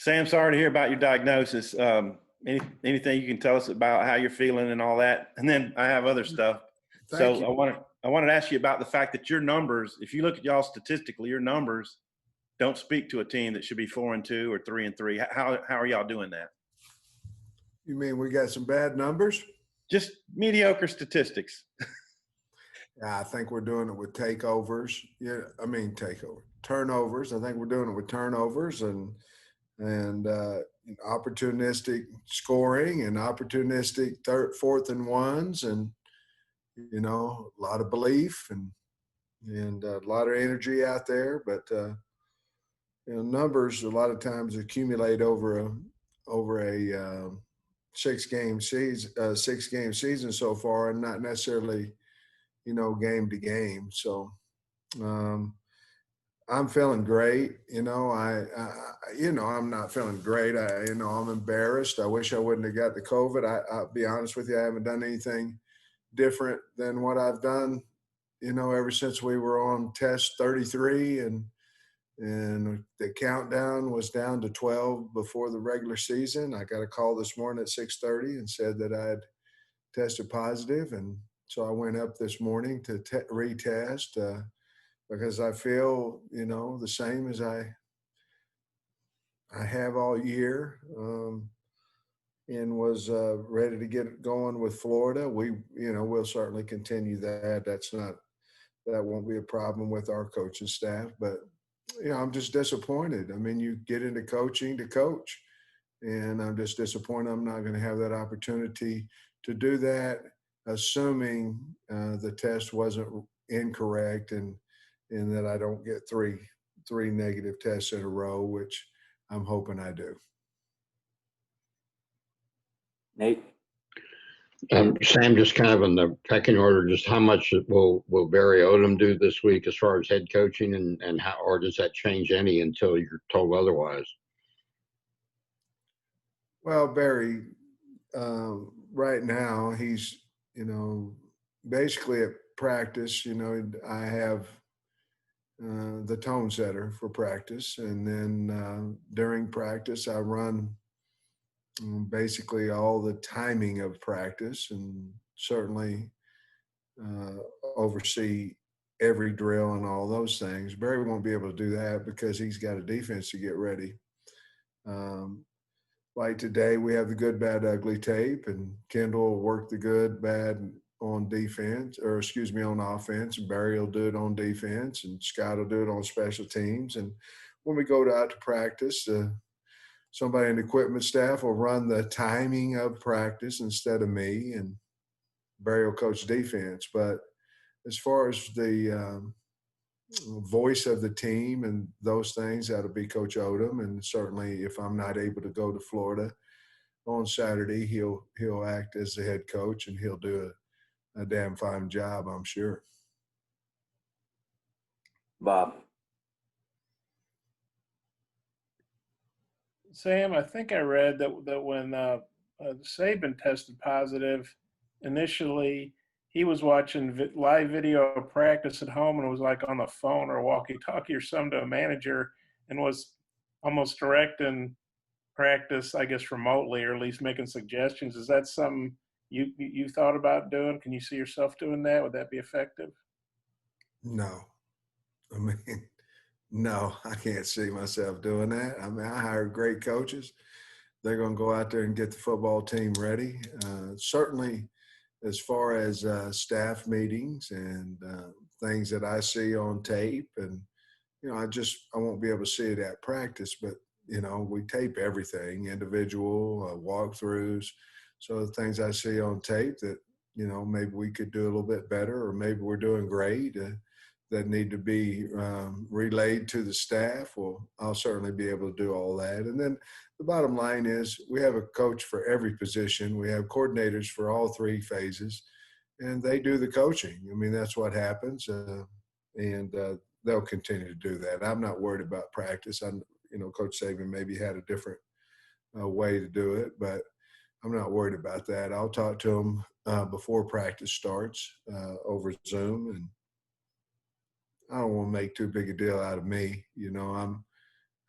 Sam, sorry to hear about your diagnosis. Anything you can tell us about how you're feeling and all that? And then I have other stuff. Thank So you. I wanted to ask you about the fact that your numbers, if you look at y'all statistically, your numbers don't speak to a team that should be 4-2 or 3-3. How are y'all doing that? You mean we got some bad numbers? Just mediocre statistics. Yeah, I think we're doing it with takeovers. Turnovers. I think we're doing it with turnovers and opportunistic scoring and opportunistic fourth and ones, and a lot of belief and a lot of energy out there. But numbers a lot of times accumulate over a 6-game season so far, and not necessarily game to game. So I'm feeling great. I'm not feeling great. I'm embarrassed. I wish I wouldn't have got the COVID. I'll be honest with you. I haven't done anything different than what I've done, ever since we were on test 33 and the countdown was down to 12 before the regular season. I got a call this morning at 6:30 and said that I had tested positive. And so I went up this morning to retest because I feel, the same as I have all year, and was ready to get it going with Florida. We'll certainly continue that. That won't be a problem with our coaching staff, but I'm just disappointed. I mean, you get into coaching to coach, and I'm just disappointed I'm not going to have that opportunity to do that, assuming the test wasn't incorrect and that I don't get three negative tests in a row, which I'm hoping I do. Nate? Sam, just kind of in the pecking order, just how much will Barry Odom do this week as far as head coaching, and how, or does that change any until you're told otherwise? Well, Barry, right now he's, basically at practice, I have the tone setter for practice. And then during practice, I run basically all the timing of practice, and certainly oversee every drill and all those things. Barry won't be able to do that because he's got a defense to get ready. Like today, we have the good, bad, ugly tape, and Kendall will work the good, bad on offense, and Barry will do it on defense, and Scott will do it on special teams. And when we go out to practice, somebody in the equipment staff will run the timing of practice instead of me, and Barry will coach defense. But as far as the voice of the team and those things, that'll be Coach Odom. And certainly if I'm not able to go to Florida on Saturday, he'll act as the head coach, and he'll do a damn fine job, I'm sure. Bob? Sam, I think I read that when Saban tested positive, initially he was watching live video of practice at home and was like on the phone or walkie-talkie or something to a manager, and was almost directing practice, I guess, remotely, or at least making suggestions. Is that something you thought about doing? Can you see yourself doing that? Would that be effective? No. I mean, no, I can't see myself doing that. I mean, I hired great coaches. They're going to go out there and get the football team ready. Certainly, as far as staff meetings and things that I see on tape, and I won't be able to see it at practice, but we tape everything, individual walkthroughs. So the things I see on tape that maybe we could do a little bit better, or maybe we're doing great, that need to be relayed to the staff. Well, I'll certainly be able to do all that. And then the bottom line is we have a coach for every position. We have coordinators for all three phases, and they do the coaching. I mean, that's what happens, and they'll continue to do that. I'm not worried about practice. Coach Saban maybe had a different way to do it, but I'm not worried about that. I'll talk to them before practice starts over Zoom, and I don't want to make too big a deal out of me.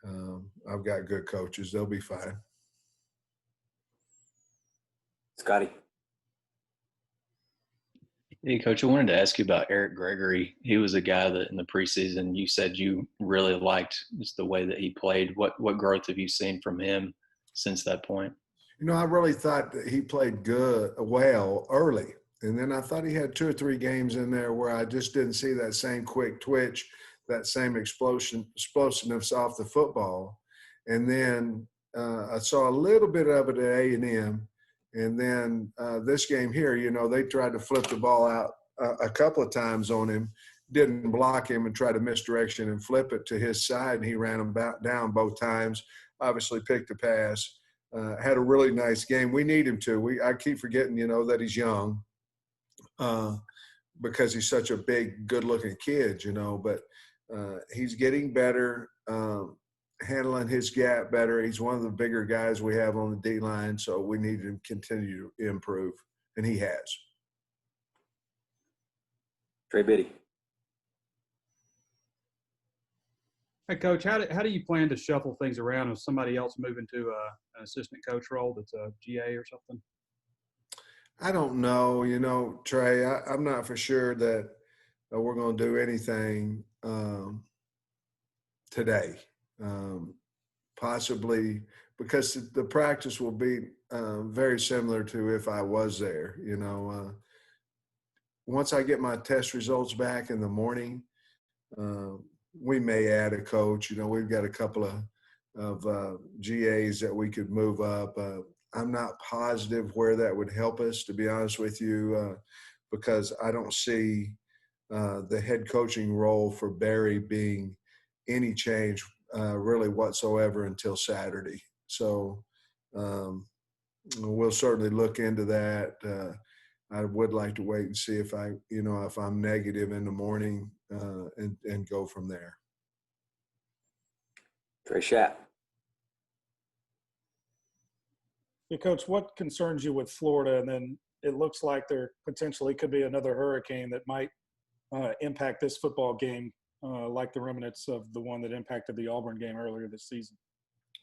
I've got good coaches. They'll be fine. Scotty. Hey, Coach, I wanted to ask you about Eric Gregory. He was a guy that in the preseason you said you really liked just the way that he played. What growth have you seen from him since that point? I really thought that he played well early. And then I thought he had 2 or 3 games in there where I just didn't see that same quick twitch, that same explosiveness off the football. And then I saw a little bit of it at A&M. And then this game here, they tried to flip the ball out a couple of times on him, didn't block him and tried to misdirection and flip it to his side. And he ran him down both times, obviously picked the pass, had a really nice game. We need him to. I keep forgetting, that he's young because he's such a big, good-looking kid, but he's getting better. Handling his gap better. He's one of the bigger guys we have on the D-line, so we need him to continue to improve, and he has. Trey Biddy. Hey, Coach, how do you plan to shuffle things around if somebody else move into an assistant coach role that's a GA or something? I don't know. Trey, I'm not for sure that we're going to do anything today. Possibly because the practice will be very similar to if I was there. Once I get my test results back in the morning, we may add a coach. We've got a couple of GAs that we could move up. I'm not positive where that would help us, to be honest with you, because I don't see the head coaching role for Barry being any change really whatsoever until Saturday. So we'll certainly look into that. I would like to wait and see if if I'm negative in the morning and go from there. Trey Schapp. Hey, Coach, what concerns you with Florida? And then it looks like there potentially could be another hurricane that might impact this football game, like the remnants of the one that impacted the Auburn game earlier this season.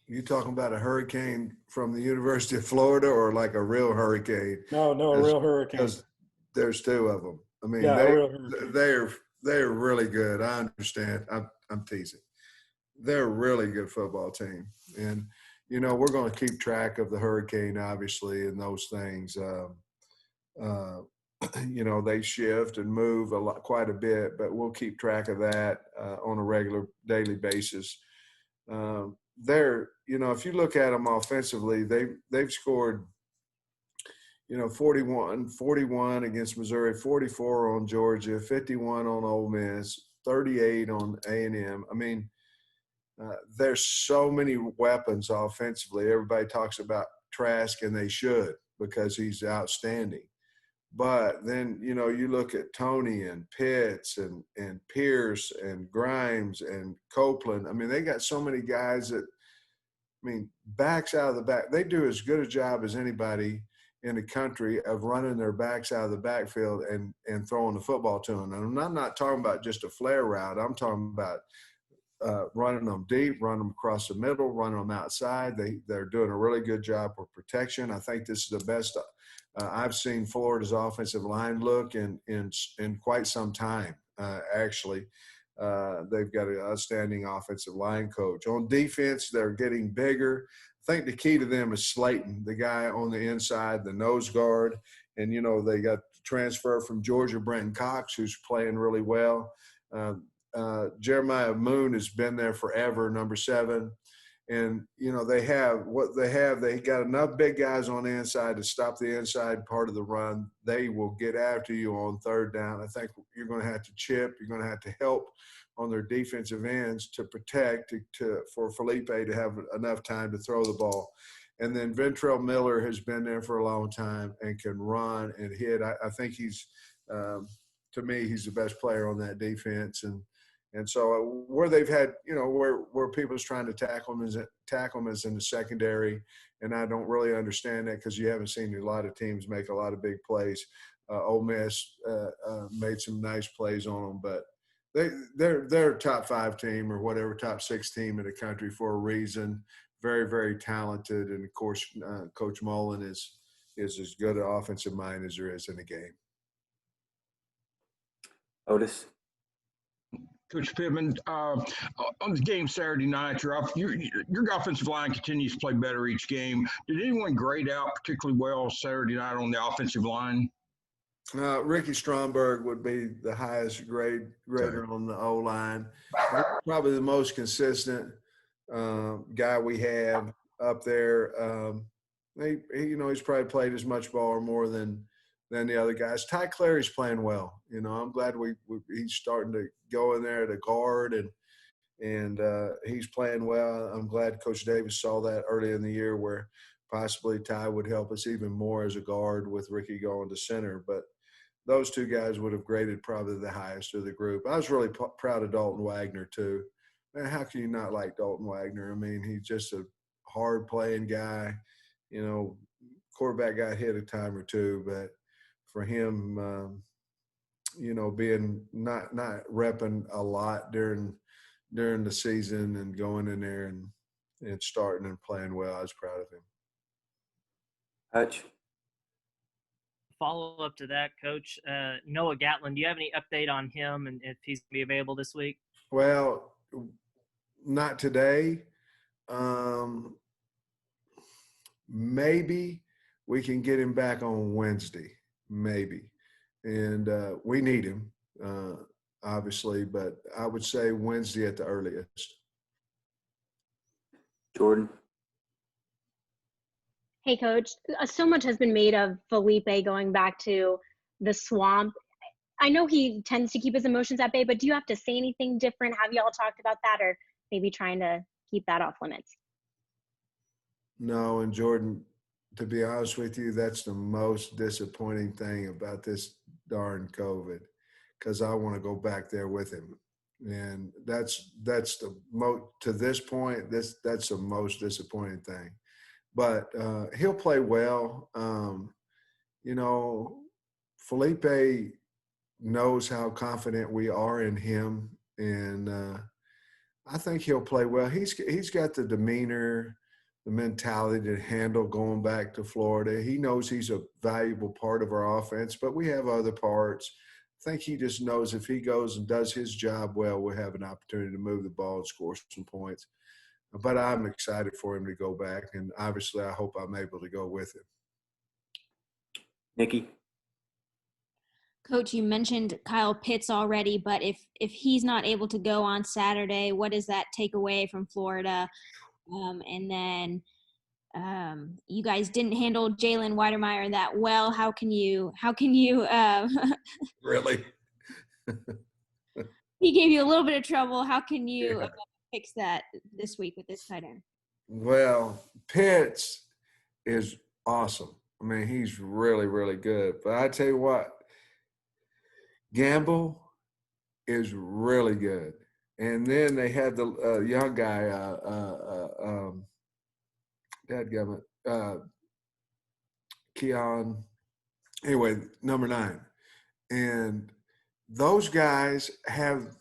You talking about a hurricane from the University of Florida or like a real hurricane? No, a real hurricane. Because there's 2 of them. I mean, yeah, a real hurricane. they're really good. I understand. I'm teasing. They're a really good football team. And, we're going to keep track of the hurricane, obviously, and those things. They shift and move quite a bit, but we'll keep track of that on a regular daily basis. If you look at them offensively, they've scored, 41 against Missouri, 44 on Georgia, 51 on Ole Miss, 38 on A&M. I mean, there's so many weapons offensively. Everybody talks about Trask, and they should, because he's outstanding. But then, you look at Tony and Pitts and Pierce and Grimes and Copeland. I mean, they got so many guys that, backs out of the back. They do as good a job as anybody in the country of running their backs out of the backfield and throwing the football to them. And I'm not talking about just a flare route. I'm talking about running them deep, running them across the middle, running them outside. They're doing a really good job of protection. I think this is the best I've seen Florida's offensive line look in quite some time, actually. They've got an outstanding offensive line coach. On defense, they're getting bigger. I think the key to them is Slayton, the guy on the inside, the nose guard. And, they got the transfer from Georgia, Brenton Cox, who's playing really well. Jeremiah Moon has been there forever, number 7. And, they got enough big guys on the inside to stop the inside part of the run. They will get after you on 3rd down. I think you're going to have to chip. You're going to have to help on their defensive ends to protect for Feleipe to have enough time to throw the ball. And then Ventrell Miller has been there for a long time and can run and hit. I think he's, to me, he's the best player on that defense. And so where they've had, where people's trying to tackle them is in the secondary. And I don't really understand that because you haven't seen a lot of teams make a lot of big plays. Ole Miss made some nice plays on them, but they're a top 5 team or whatever, top 6 team in the country for a reason. Very, very talented, and of course, Coach Mullen is as good an offensive mind as there is in the game. Otis. Coach Pittman, on the game Saturday night, your offensive line continues to play better each game. Did anyone grade out particularly well Saturday night on the offensive line? Ricky Stromberg would be the highest grader on the O-line. Probably the most consistent guy we have up there. He's probably played as much ball or more than the other guys. Ty Clary's playing well. I'm glad he's starting to go in there at a guard, and he's playing well. I'm glad Coach Davis saw that early in the year where possibly Ty would help us even more as a guard with Ricky going to center. But those two guys would have graded probably the highest of the group. I was really proud of Dalton Wagner too. Man, how can you not like Dalton Wagner? I mean, he's just a hard-playing guy. Quarterback got hit a time or two, but for him, being not repping a lot during the season and going in there and starting and playing well, I was proud of him. Hutch. Follow up to that, Coach. Noah Gatlin, do you have any update on him and if he's going to be available this week? Well, not today. Maybe we can get him back on Wednesday, maybe. And we need him, obviously, but I would say Wednesday at the earliest. Jordan. Hey, Coach. So much has been made of Feleipe going back to the swamp. I know he tends to keep his emotions at bay, but do you have to say anything different? Have you all talked about that, or maybe trying to keep that off limits? No, and Jordan, to be honest with you, that's the most disappointing thing about this darn COVID, because I want to go back there with him. And that's the to this point, that's the most disappointing thing. But he'll play well. Feleipe knows how confident we are in him, and I think he'll play well. He's got the demeanor, the mentality to handle going back to Florida. He knows he's a valuable part of our offense, but we have other parts. I think he just knows if he goes and does his job well, we'll have an opportunity to move the ball and score some points. But I'm excited for him to go back, and obviously I hope I'm able to go with him. Nikki. Coach, you mentioned Kyle Pitts already, but if he's not able to go on Saturday, what does that take away from Florida? And then you guys didn't handle Jalen Weidermeyer that well. How can you Really? He gave you a little bit of trouble. How can you fix that this week with this tight end? Well, Pitts is awesome. I mean, he's really, really good. But I tell you what, Gamble is really good. And then they had the young guy, Keon, anyway, number 9. And those guys have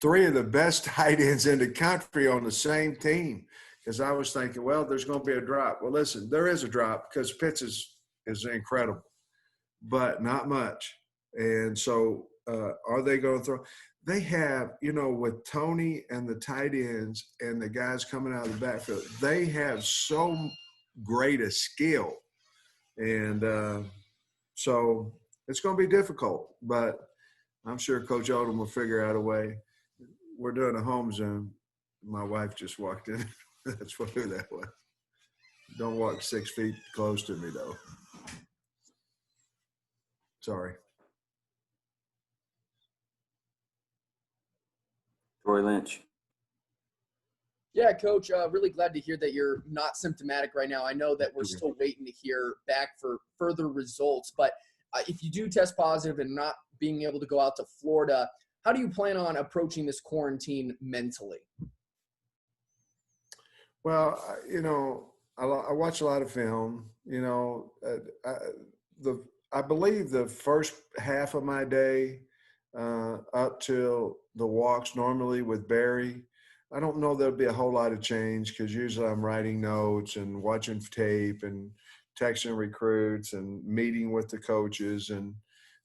3 of the best tight ends in the country on the same team. Because I was thinking, well, there's going to be a drop. Well, listen, there is a drop because Pitts is incredible, but not much. And so are they going to throw? They have, with Tony and the tight ends and the guys coming out of the backfield, they have so great a skill. And so it's going to be difficult, but I'm sure Coach Odom will figure out a way. We're doing a home Zoom. My wife just walked in. That's who that was. Don't walk 6 feet close to me, though. Sorry. Troy Lynch. Yeah, Coach, really glad to hear that you're not symptomatic right now. I know that we're still waiting to hear back for further results, but if you do test positive and not being able to go out to Florida, how do you plan on approaching this quarantine mentally? Well, I watch a lot of film. I believe the first half of my day, up till the walks normally with Barry. I don't know there'll be a whole lot of change because usually I'm writing notes and watching tape and texting recruits and meeting with the coaches. And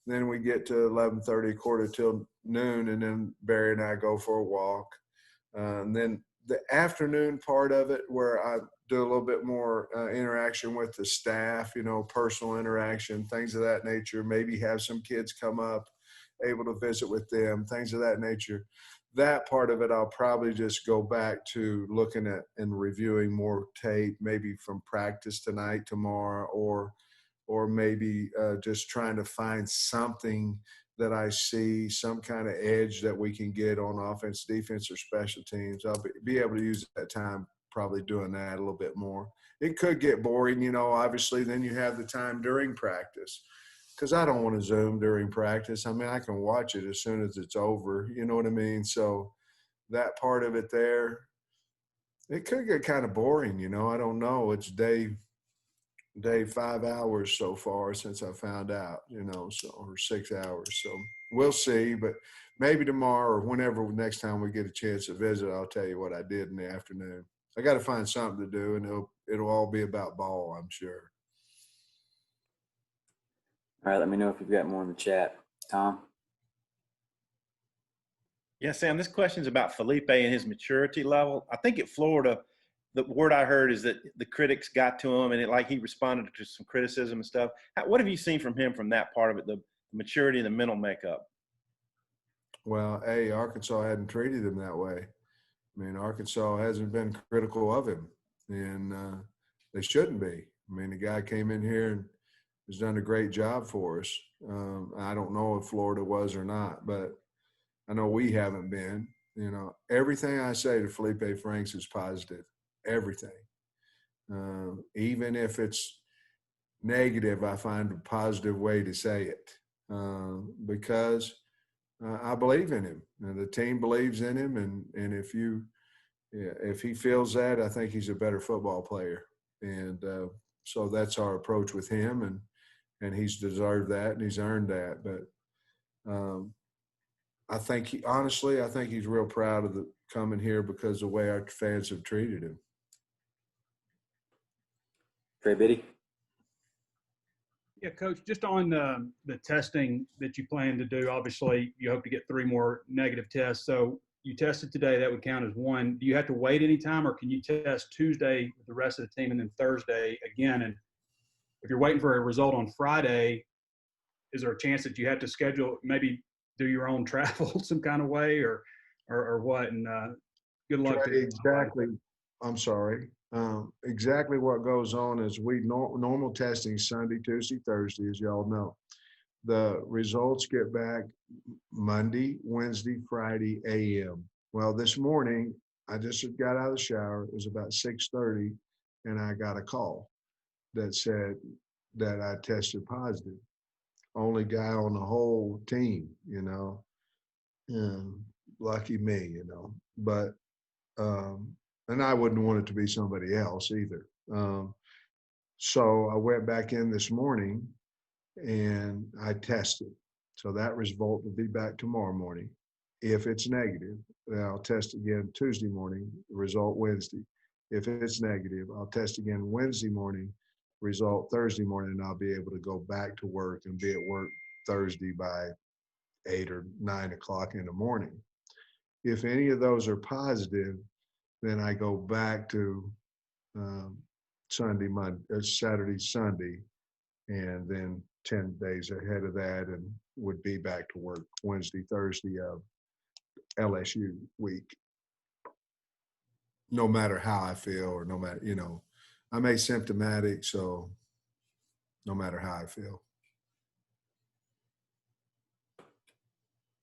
then we get to 11:30, quarter till noon, and then Barry and I go for a walk. And then the afternoon part of it where I do a little bit more interaction with the staff, personal interaction, things of that nature, maybe have some kids come up, able to visit with them, things of that nature. That part of it, I'll probably just go back to looking at and reviewing more tape, maybe from practice tonight, tomorrow, or maybe just trying to find something that I see, some kind of edge that we can get on offense, defense, or special teams. I'll be able to use that time probably doing that a little bit more. It could get boring, obviously, then you have the time during practice. Because I don't want to Zoom during practice. I mean, I can watch it as soon as it's over. You know what I mean? So that part of it there, it could get kind of boring. I don't know. It's day 5 hours so far since I found out, so, or 6 hours. So we'll see. But maybe tomorrow or whenever next time we get a chance to visit, I'll tell you what I did in the afternoon. I got to find something to do, and it'll all be about ball, I'm sure. All right, let me know if you've got more in the chat. Tom? Yeah, Sam, this question is about Feleipe and his maturity level. I think at Florida, the word I heard is that the critics got to him and he responded to some criticism and stuff. What have you seen from him from that part of it, the maturity and the mental makeup? Well, Arkansas hadn't treated him that way. I mean, Arkansas hasn't been critical of him, and they shouldn't be. I mean, the guy came in here and has done a great job for us. I don't know if Florida was or not, but I know we haven't been. Everything I say to Feleipe Franks is positive. Everything. Even if it's negative, I find a positive way to say it because I believe in him. And the team believes in him, and if he feels that, I think he's a better football player. And so that's our approach with him, and he's deserved that and he's earned that. But I think he's real proud of coming here because of the way our fans have treated him. Trey Biddy? Yeah, Coach, just on the testing that you plan to do, obviously you hope to get 3 more negative tests. So you tested today, that would count as 1. Do you have to wait any time, or can you test Tuesday with the rest of the team and then Thursday again? And if you're waiting for a result on Friday, is there a chance that you have to schedule, maybe do your own travel some kind of way or what? And good luck. Exactly. I'm sorry. Exactly what goes on is we normal testing Sunday, Tuesday, Thursday, as y'all know. The results get back Monday, Wednesday, Friday, a.m. Well, this morning, I just got out of the shower. It was about 6:30, and I got a call that said that I tested positive. Only guy on the whole team, lucky me, but and I wouldn't want it to be somebody else either. So I went back in this morning and I tested. So that result will be back tomorrow morning. If it's negative, then I'll test again Tuesday morning, result Wednesday. If it's negative, I'll test again Wednesday morning, result Thursday morning, and I'll be able to go back to work and be at work Thursday by 8 or 9 o'clock in the morning. If any of those are positive, then I go back to Saturday, Sunday, and then 10 days ahead of that and would be back to work Wednesday, Thursday of LSU week. No matter how I feel or no matter, I'm asymptomatic, so no matter how I feel.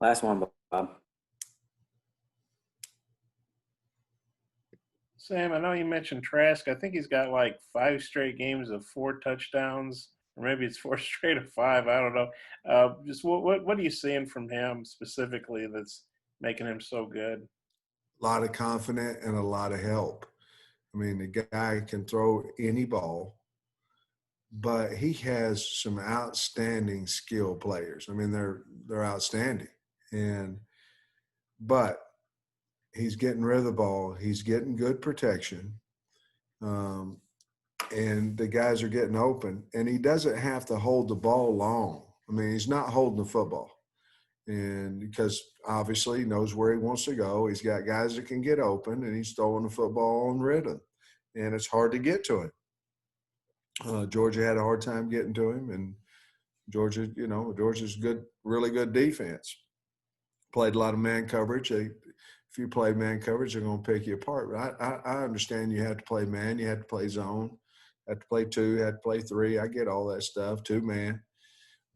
Last one, Bob. Sam, I know you mentioned Trask. I think he's got like 5 straight games of 4 touchdowns, or maybe it's 4 straight of 5. I don't know. Just what are you seeing from him specifically that's making him so good? A lot of confidence and a lot of help. I mean, the guy can throw any ball, but he has some outstanding skill players. I mean, they're outstanding. But he's getting rid of the ball. He's getting good protection. And the guys are getting open. And he doesn't have to hold the ball long. I mean, he's not holding the football. And because obviously he knows where he wants to go. He's got guys that can get open, and he's throwing the football on rhythm. And it's hard to get to him. Georgia had a hard time getting to him. And Georgia's good, really good defense. Played a lot of man coverage. If you play man coverage, they're going to pick you apart. But I understand you have to play man, you have to play zone, have to play 2, have to play 3. I get all that stuff, 2 man.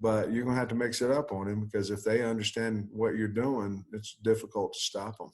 But you're going to have to mix it up on him, because if they understand what you're doing, it's difficult to stop them.